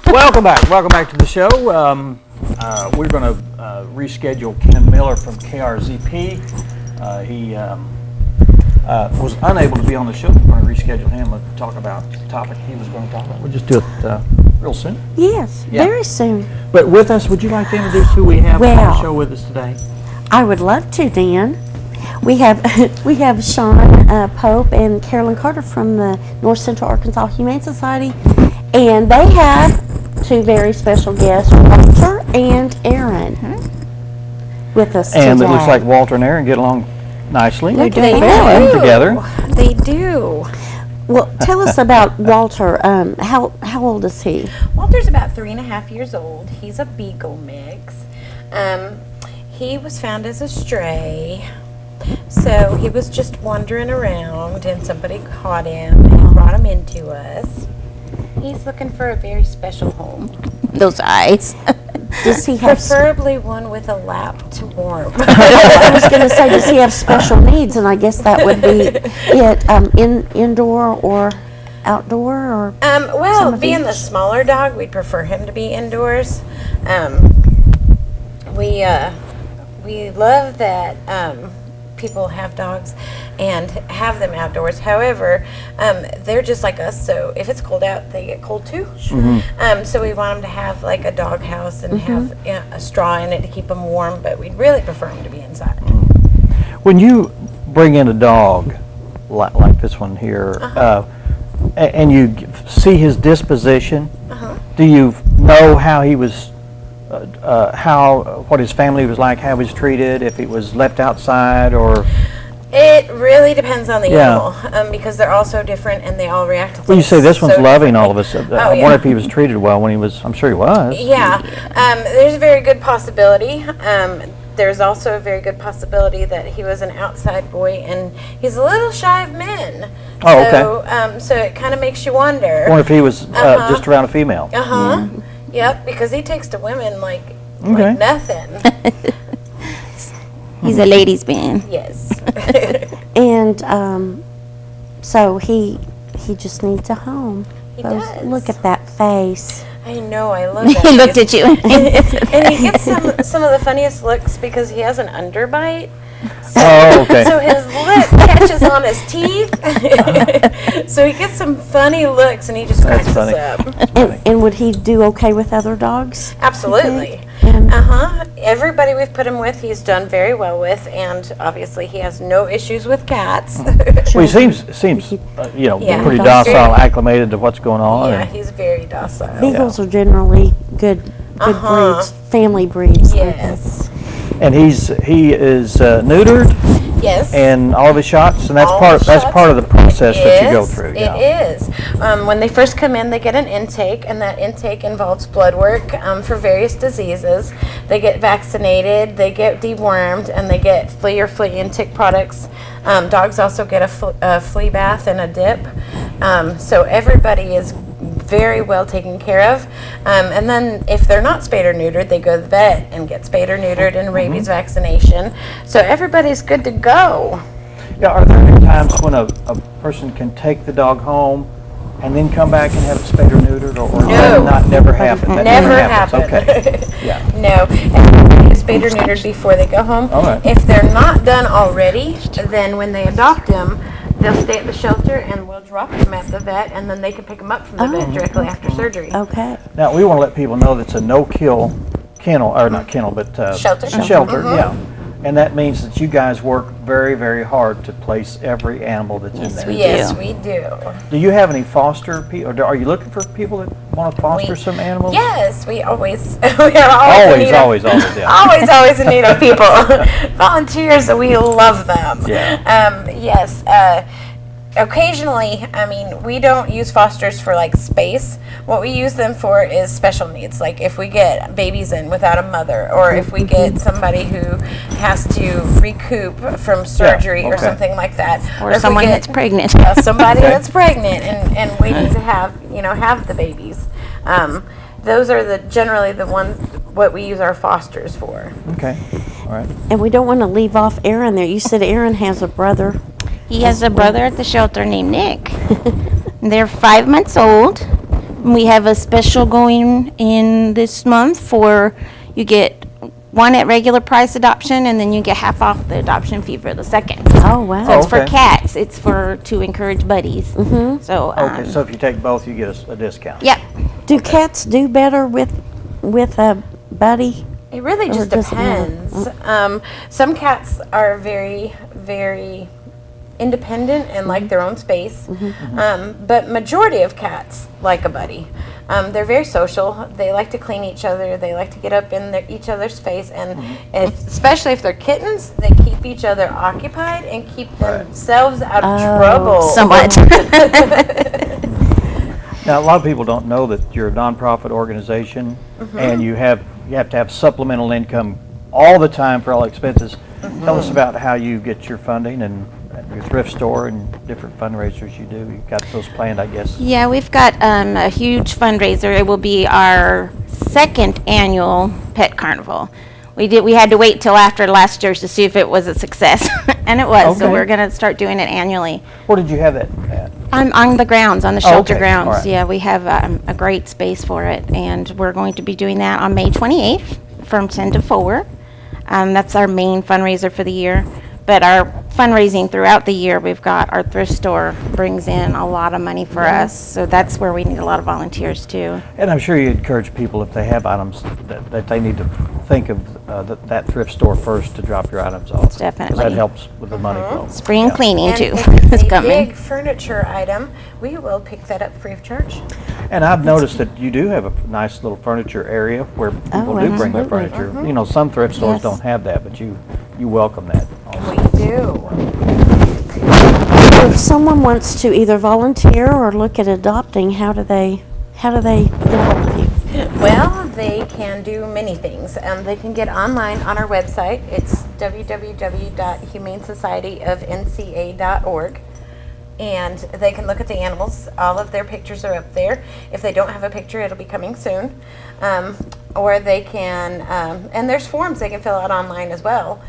Welcome back to the show. We're going to reschedule Ken Miller from KRZP. He was unable to be on the show. We're going to reschedule him and talk about the topic he was going to talk about. We'll just do it real soon. Yes, very soon. But with us, would you like to introduce who we have on the show with us today? I would love to, Dan. We have Sean Pope and Carolyn Carter from the North Central Arkansas Humane Society, and they have two very special guests, Walter and Aaron, with us today. And it looks like Walter and Aaron get along nicely. They do. Together. They do. Well, tell us about Walter. How old is he? Walter's about 3.5 years old. He's a beagle mix. He was found as a stray. So he was just wandering around and somebody caught him and brought him into us. He's looking for a very special home. Those eyes. Does he have Preferably one with a lap to warm. I was going to say, does he have special needs? And I guess that would be it. Indoor or outdoor, or Well, being the smaller dog, we'd prefer him to be indoors. We love that people have dogs and have them outdoors. However, they're just like us, so if it's cold out, they get cold too. So we want them to have like a dog house and have a straw in it to keep them warm, but we'd really prefer them to be inside. When you bring in a dog like this one here, and you see his disposition, do you know how he was, what his family was like, how he was treated, if he was left outside, or? It really depends on the animal, because they're all so different and they all react to things. Well, you say this one's so loving all of us. I yeah. wonder if he was treated well when he was, I'm sure he was. Yeah, there's a very good possibility. There's also a very good possibility that he was an outside boy and he's a little shy of men. Oh, okay. So it kind of makes you wonder. I wonder if he was just around a female. Yep, because he takes to women like nothing. He's a ladies' man. Yes. and so he just needs a home. He does. Look at that face. I know, I love that. He looked at you. And he gets some of the funniest looks because he has an underbite. So his lip catches on his teeth. So he gets some funny looks and he just cracks us up. And would he do okay with other dogs? Absolutely. Everybody we've put him with, he's done very well with, and obviously he has no issues with cats. Well, he seems pretty docile, acclimated to what's going on. Yeah, he's very docile. Beagles are generally good breeds, family breeds. Yes. And he is neutered. Yes. And all of his shots, and that's part of the process that you go through. It is. When they first come in, they get an intake, and that intake involves blood work for various diseases. They get vaccinated, they get dewormed, and they get flea and tick products. Dogs also get a flea bath and a dip. So everybody is very well taken care of. And then if they're not spayed or neutered, they go to the vet and get spayed or neutered and rabies vaccination. So everybody's good to go. Yeah, are there any times when a person can take the dog home and then come back and have it spayed or neutered, or that never happen? That never happens. Okay. Yeah. No, everybody is spayed or neutered before they go home. All right. If they're not done already, then when they adopt them, they'll stay at the shelter and we'll drop them at the vet, and then they can pick them up from the vet directly after surgery. Okay. Now, we want to let people know that's a no-kill kennel, or not kennel, but Shelter. yeah. And that means that you guys work very, very hard to place every animal that's in there. Yes, we do. Do you have any foster people, or are you looking for people that want to foster some animals? Yes, we are always in need always in need of people. Volunteers, we love them. Yeah. Yes. Occasionally, we don't use fosters for like space. What we use them for is special needs. Like if we get babies in without a mother, or if we get somebody who has to recoup from surgery or something like that. Or someone that's pregnant. Somebody that's pregnant and waiting to have the babies. Those are generally the ones what we use our fosters for. Okay. All right. And we don't want to leave off Aaron there. You said Aaron has a brother. He has a brother at the shelter named Nick. They're 5 months old. We have a special going in this month for, you get one at regular price adoption, and then you get half off the adoption fee for the second. Oh, wow. So it's for okay. cats, it's to encourage buddies. Mm-hmm. So, Okay, so if you take both, you get a discount. yep. Do cats do better with a buddy? It really just does it matter? depends. Some cats are very, very independent and like their own space. But majority of cats like a buddy. They're very social. They like to clean each other. They like to get up in each other's face. And especially if they're kittens, they keep each other occupied and keep themselves out of trouble. Somewhat. Now, a lot of people don't know that you're a nonprofit organization, and you have to have supplemental income all the time for all expenses. Tell us about how you get your funding and your thrift store and different fundraisers you do. You've got those planned, I guess. Yeah, we've got a huge fundraiser. It will be our second annual pet carnival. We had to wait till after last year's to see if it was a success, and it was. So Okay. we're going to start doing it annually. Where did you have that at? On the grounds, on the shelter okay. grounds. All right. Yeah, we have a great space for it, and we're going to be doing that on May 28th from 10 to 4. That's our main fundraiser for the year. But our fundraising throughout the year, we've got our thrift store brings in a lot of money for us, so that's where we need a lot of volunteers too. And I'm sure you encourage people, if they have items, that they need to think of that thrift store first to drop your items off. 'Cause Definitely. that helps with the money flow. Spring Yeah. cleaning And too if is it's a coming. big furniture item, we will pick that up free of charge. And I've noticed that you do have a nice little furniture area where people do bring their absolutely. furniture. You know, some thrift stores Yes. don't have that, but you welcome that. We do. If someone wants to either volunteer or look at adopting, how do they get a hold of you? Well, they can do many things. They can get online on our website. It's www.humanesocietyofnca.org. And they can look at the animals. All of their pictures are up there. If they don't have a picture, it'll be coming soon. Or they can, and there's forms they can fill out online as well.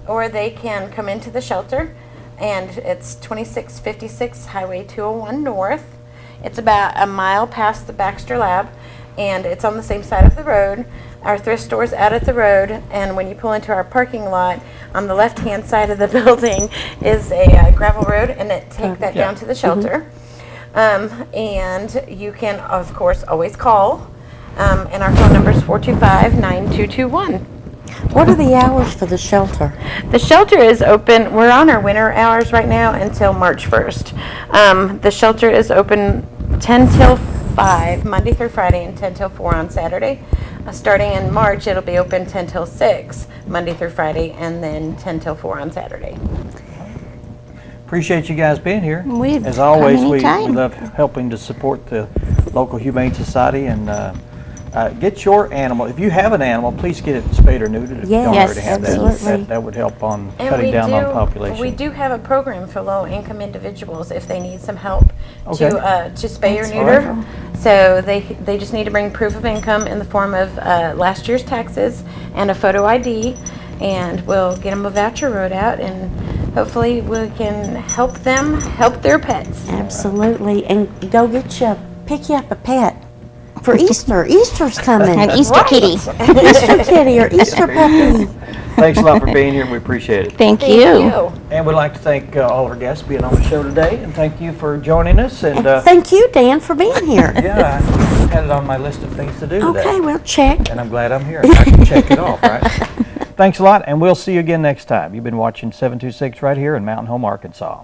Or they can come into the shelter, and it's 2656 Highway 201 North. It's about a mile past the Baxter Lab, and it's on the same side of the road. Our thrift store's out at the road, and when you pull into our parking lot, on the left-hand side of the building is a gravel road, and take that down to the shelter. And you can, of course, always call, and our phone number is 425-9221. What are the hours for the shelter? The shelter is open. We're on our winter hours right now until March 1st. The shelter is open 10 till 5, Monday through Friday, and 10 till 4 on Saturday. Starting in March, it'll be open 10 till 6, Monday through Friday, and then 10 till 4 on Saturday. Appreciate you guys being here. We'd As always, come we anytime. love helping to support the local Humane Society, and get your animal. If you have an animal, please get it spayed or neutered if you don't Yes, already have absolutely. that. That would help on And cutting down on population. We do have a program for low-income individuals if they need some help Okay. to spay or That's neuter. wonderful. So they just need to bring proof of income in the form of last year's taxes and a photo ID, and we'll get them a voucher wrote out, and hopefully we can help them help their pets. Absolutely. And go pick you up a pet for Easter. Easter's coming. An Easter Right. kitty. Easter kitty or Easter puppy. Thanks a lot for being here. We appreciate it. Thank Thank you. you. And we'd like to thank all our guests being on the show today, and thank you for joining us. And Thank you, Dan, for being here. yeah, I had it on my list of things to do today. Okay, well, check. And I'm glad I'm here. I can check it off, right? Thanks a lot, and we'll see you again next time. You've been watching 726 right here in Mountain Home, Arkansas.